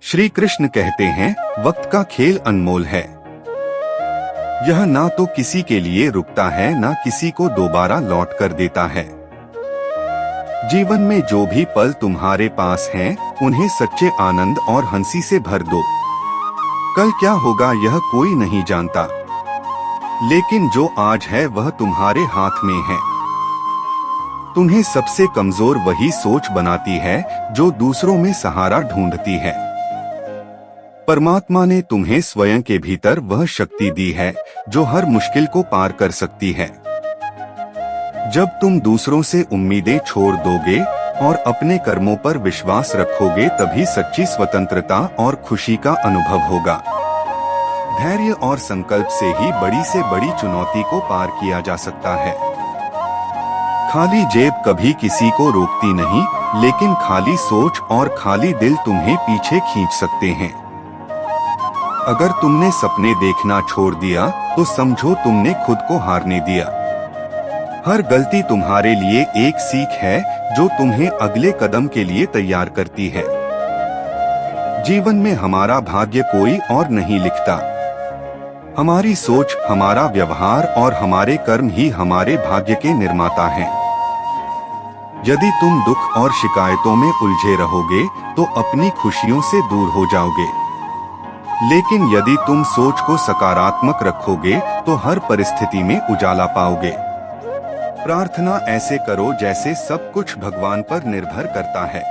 श्री कृष्ण कहते हैं, वक्त का खेल अनमोल है। यह ना तो किसी के लिए रुकता है, ना किसी को दोबारा लौट कर देता है। जीवन में जो भी पल तुम्हारे पास हैं, उन्हें सच्चे आनंद और हंसी से भर दो। कल क्या होगा यह कोई नहीं जानता, लेकिन जो आज है वह तुम्हारे हाथ में है। तुम्हें सबसे कमजोर वही सोच बनाती है जो दूसरों में सहारा ढूंढती है। परमात्मा ने तुम्हें स्वयं के भीतर वह शक्ति दी है जो हर मुश्किल को पार कर सकती है। जब तुम दूसरों से उम्मीदें छोड़ दोगे और अपने कर्मों पर विश्वास रखोगे, तभी सच्ची स्वतंत्रता और खुशी का अनुभव होगा। धैर्य और संकल्प से ही बड़ी से बड़ी चुनौती को पार किया जा सकता है। खाली जेब कभी किसी को रोकती नहीं, लेकिन खाली सोच और खाली दिल तुम्हें पीछे खींच सकते हैं। अगर तुमने सपने देखना छोड़ दिया तो समझो तुमने खुद को हारने दिया। हर गलती तुम्हारे लिए एक सीख है जो तुम्हें अगले कदम के लिए तैयार करती है। जीवन में हमारा भाग्य कोई और नहीं लिखता। हमारी सोच, हमारा व्यवहार और हमारे कर्म ही हमारे भाग्य के निर्माता हैं। यदि तुम दुख और शिकायतों में उलझे रहोगे तो अपनी खुशियों से दूर हो जाओगे, लेकिन यदि तुम सोच को सकारात्मक रखोगे तो हर परिस्थिति में उजाला पाओगे। प्रार्थना ऐसे करो जैसे सब कुछ भगवान पर निर्भर करता है,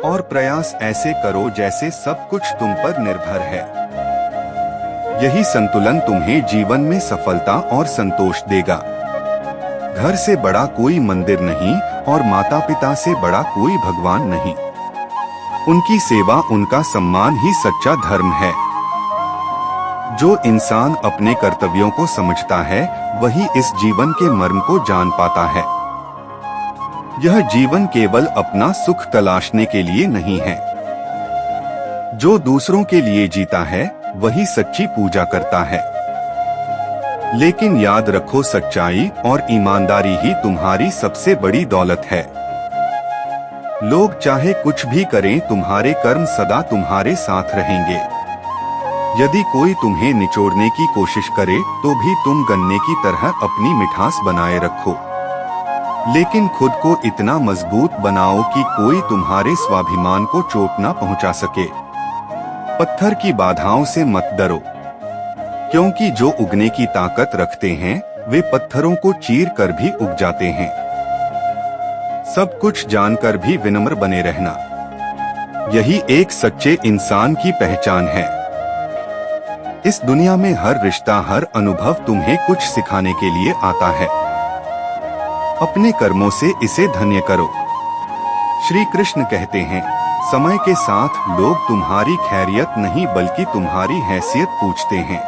और प्रयास ऐसे करो जैसे सब कुछ तुम पर निर्भर है। यही संतुलन तुम्हें जीवन में सफलता और संतोष देगा। घर से बड़ा कोई मंदिर नहीं और माता पिता से बड़ा कोई भगवान नहीं। उनकी सेवा, उनका सम्मान ही सच्चा धर्म है। जो इंसान अपने कर्तव्यों को समझता है वही इस जीवन के मर्म को जान पाता है। यह जीवन केवल अपना सुख तलाशने के लिए नहीं है। जो दूसरों के लिए जीता है वही सच्ची पूजा करता है। लेकिन याद रखो, सच्चाई और ईमानदारी ही तुम्हारी सबसे बड़ी दौलत है। लोग चाहे कुछ भी करें, तुम्हारे कर्म सदा तुम्हारे साथ रहेंगे। यदि कोई तुम्हें निचोड़ने की कोशिश करे तो भी तुम गन्ने की तरह अपनी मिठास बनाए रखो, लेकिन खुद को इतना मजबूत बनाओ कि कोई तुम्हारे स्वाभिमान को चोट न पहुंचा सके। पत्थर की बाधाओं से मत डरो, क्योंकि जो उगने की ताकत रखते हैं वे पत्थरों को चीर कर भी उग जाते हैं। सब कुछ जानकर भी विनम्र बने रहना, यही एक सच्चे इंसान की पहचान है। इस दुनिया में हर रिश्ता, हर अनुभव तुम्हें कुछ सिखाने के लिए आता है। अपने कर्मों से इसे धन्य करो। श्री कृष्ण कहते हैं, समय के साथ लोग तुम्हारी खैरियत नहीं बल्कि तुम्हारी हैसियत पूछते हैं।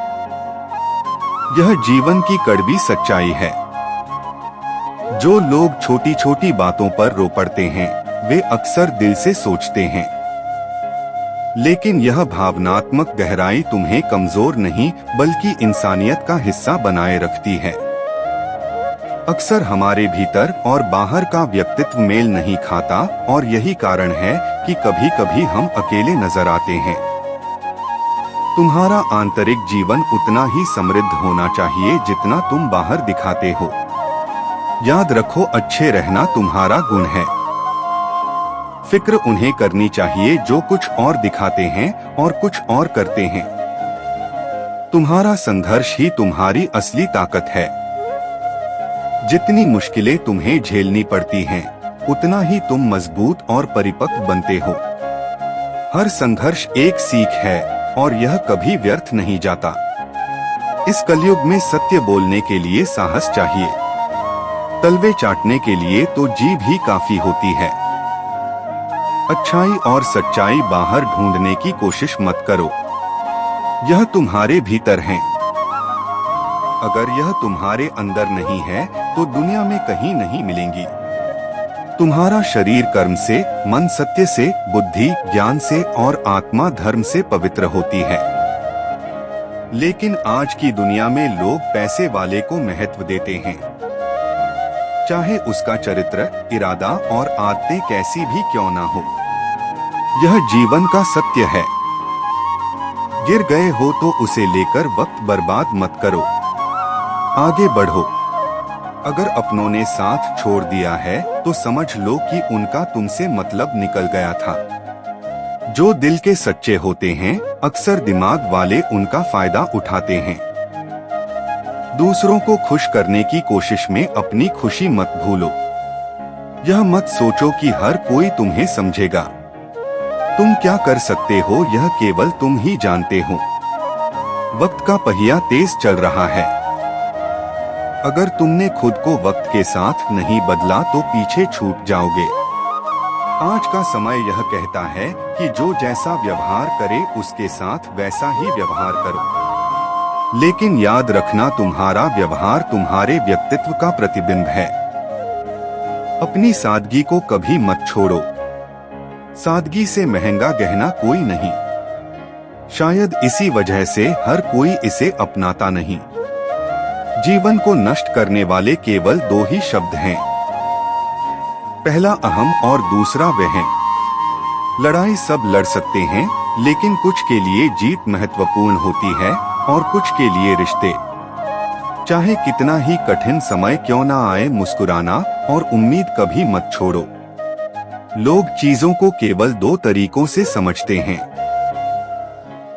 यह जीवन की कड़वी सच्चाई है। जो लोग छोटी छोटी बातों पर रो पड़ते हैं वे अक्सर दिल से सोचते हैं, लेकिन यह भावनात्मक गहराई तुम्हें कमजोर नहीं बल्कि इंसानियत का हिस्सा बनाए रखती है। अक्सर हमारे भीतर और बाहर का व्यक्तित्व मेल नहीं खाता, और यही कारण है कि कभी कभी हम अकेले नजर आते हैं। तुम्हारा आंतरिक जीवन उतना ही समृद्ध होना चाहिए जितना तुम बाहर दिखाते हो। याद रखो, अच्छे रहना तुम्हारा गुण है। फिक्र उन्हें करनी चाहिए जो कुछ और दिखाते हैं और कुछ और करते हैं। तुम्हारा संघर्ष ही तुम्हारी असली ताकत है। जितनी मुश्किलें तुम्हें झेलनी पड़ती हैं, उतना ही तुम मजबूत और परिपक्व बनते हो। हर संघर्ष एक सीख है और यह कभी व्यर्थ नहीं जाता। इस कलयुग में सत्य बोलने के लिए साहस चाहिए। तलवे चाटने के लिए तो जीभ ही काफी होती है। अच्छाई और सच्चाई बाहर ढूंढने की कोशिश मत करो, यह तुम्हारे भीतर है। अगर यह तुम्हारे अंदर नहीं है तो दुनिया में कहीं नहीं मिलेंगी। तुम्हारा शरीर कर्म से, मन सत्य से, बुद्धि ज्ञान से और आत्मा धर्म से पवित्र होती है। लेकिन आज की दुनिया में लोग पैसे वाले को महत्व देते हैं, चाहे उसका चरित्र, इरादा और आदतें कैसी भी क्यों ना हो। यह जीवन का सत्य है। गिर गए हो तो उसे लेकर वक्त बर्बाद मत करो, आगे बढ़ो। अगर अपनों ने साथ छोड़ दिया है तो समझ लो कि उनका तुमसे मतलब निकल गया था। जो दिल के सच्चे होते हैं अक्सर दिमाग वाले उनका फायदा उठाते हैं। दूसरों को खुश करने की कोशिश में अपनी खुशी मत भूलो। यह मत सोचो कि हर कोई तुम्हें समझेगा। तुम क्या कर सकते हो यह केवल तुम ही जानते हो। वक्त का पहिया तेज चल रहा है। अगर तुमने खुद को वक्त के साथ नहीं बदला तो पीछे छूट जाओगे। आज का समय यह कहता है कि जो जैसा व्यवहार करे उसके साथ वैसा ही व्यवहार करो। लेकिन याद रखना, तुम्हारा व्यवहार तुम्हारे व्यक्तित्व का प्रतिबिंब है। अपनी सादगी को कभी मत छोड़ो। सादगी से महंगा गहना कोई नहीं। शायद इसी वजह से हर कोई इसे अपनाता नहीं। जीवन को नष्ट करने वाले केवल दो ही शब्द हैं, पहला अहम और दूसरा वह। लड़ाई सब लड़ सकते हैं, लेकिन कुछ के लिए जीत महत्वपूर्ण होती है और कुछ के लिए रिश्ते। चाहे कितना ही कठिन समय क्यों ना आए, मुस्कुराना और उम्मीद कभी मत छोड़ो। लोग चीजों को केवल दो तरीकों से समझते हैं,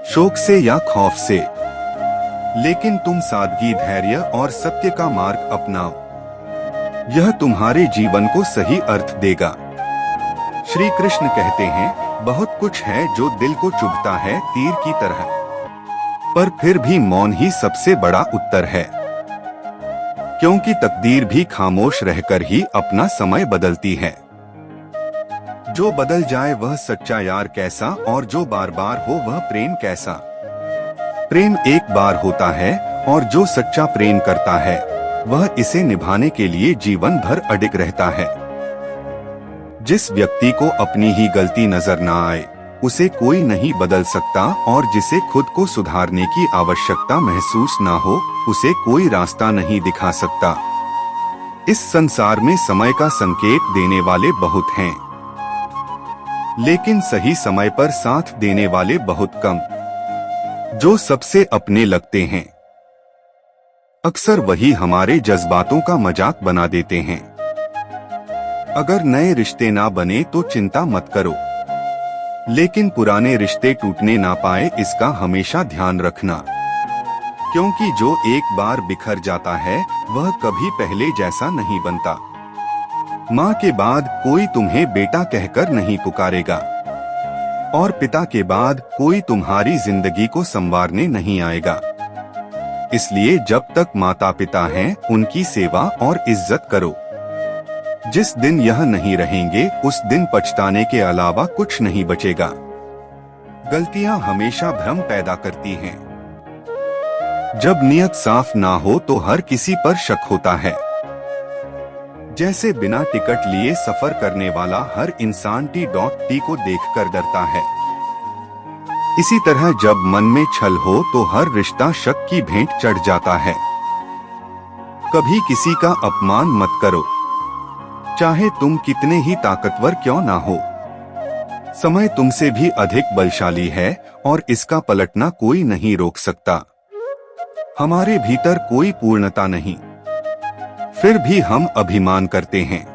शौक से या खौफ से। लेकिन तुम सादगी, धैर्य और सत्य का मार्ग अपनाओ। यह तुम्हारे जीवन को सही अर्थ देगा। श्री कृष्ण कहते हैं, बहुत कुछ है जो दिल को चुभता है तीर की तरह, पर फिर भी मौन ही सबसे बड़ा उत्तर है। क्योंकि तकदीर भी खामोश रहकर ही अपना समय बदलती है। जो बदल जाए वह सच्चा यार कैसा, और जो बार बार हो वह प्रेम कैसा। प्रेम एक बार होता है और जो सच्चा प्रेम करता है वह इसे निभाने के लिए जीवन भर अडिग रहता है। जिस व्यक्ति को अपनी ही गलती नजर ना आए उसे कोई नहीं बदल सकता, और जिसे खुद को सुधारने की आवश्यकता महसूस ना हो उसे कोई रास्ता नहीं दिखा सकता। इस संसार में समय का संकेत देने वाले बहुत हैं, लेकिन सही समय पर साथ देने वाले बहुत कम। जो सबसे अपने लगते हैं अक्सर वही हमारे जज्बातों का मजाक बना देते हैं। अगर नए रिश्ते ना बने तो चिंता मत करो, लेकिन पुराने रिश्ते टूटने ना पाए इसका हमेशा ध्यान रखना। क्योंकि जो एक बार बिखर जाता है वह कभी पहले जैसा नहीं बनता। माँ के बाद कोई तुम्हें बेटा कहकर नहीं पुकारेगा, और पिता के बाद कोई तुम्हारी जिंदगी को संवारने नहीं आएगा। इसलिए जब तक माता पिता हैं उनकी सेवा और इज्जत करो। जिस दिन यह नहीं रहेंगे उस दिन पछताने के अलावा कुछ नहीं बचेगा। गलतियां हमेशा भ्रम पैदा करती हैं। जब नियत साफ ना हो तो हर किसी पर शक होता है। जैसे बिना टिकट लिए सफर करने वाला हर इंसान T.T को देखकर डरता है, इसी तरह जब मन में छल हो तो हर रिश्ता शक की भेंट चढ़ जाता है। कभी किसी का अपमान मत करो, चाहे तुम कितने ही ताकतवर क्यों ना हो। समय तुमसे भी अधिक बलशाली है और इसका पलटना कोई नहीं रोक सकता। हमारे भीतर कोई पूर्णता नहीं, फिर भी हम अभिमान करते हैं।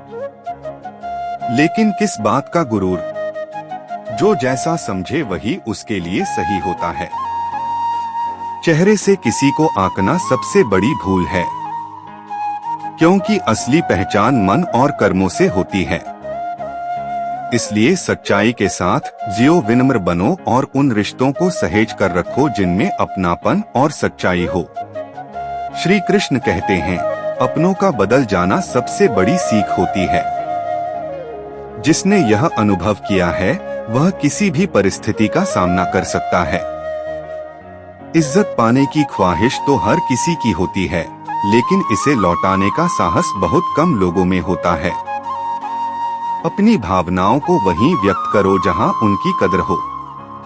लेकिन किस बात का गुरूर? जो जैसा समझे वही उसके लिए सही होता है। चेहरे से किसी को आंकना सबसे बड़ी भूल है, क्योंकि असली पहचान मन और कर्मों से होती है। इसलिए सच्चाई के साथ जियो, विनम्र बनो और उन रिश्तों को सहेज कर रखो जिनमें अपनापन और सच्चाई हो। श्री कृष्ण कहते हैं, अपनों का बदल जाना सबसे बड़ी सीख होती है। जिसने यह अनुभव किया है वह किसी भी परिस्थिति का सामना कर सकता है। इज्जत पाने की ख्वाहिश तो हर किसी की होती है, लेकिन इसे लौटाने का साहस बहुत कम लोगों में होता है। अपनी भावनाओं को वहीं व्यक्त करो जहां उनकी कदर हो।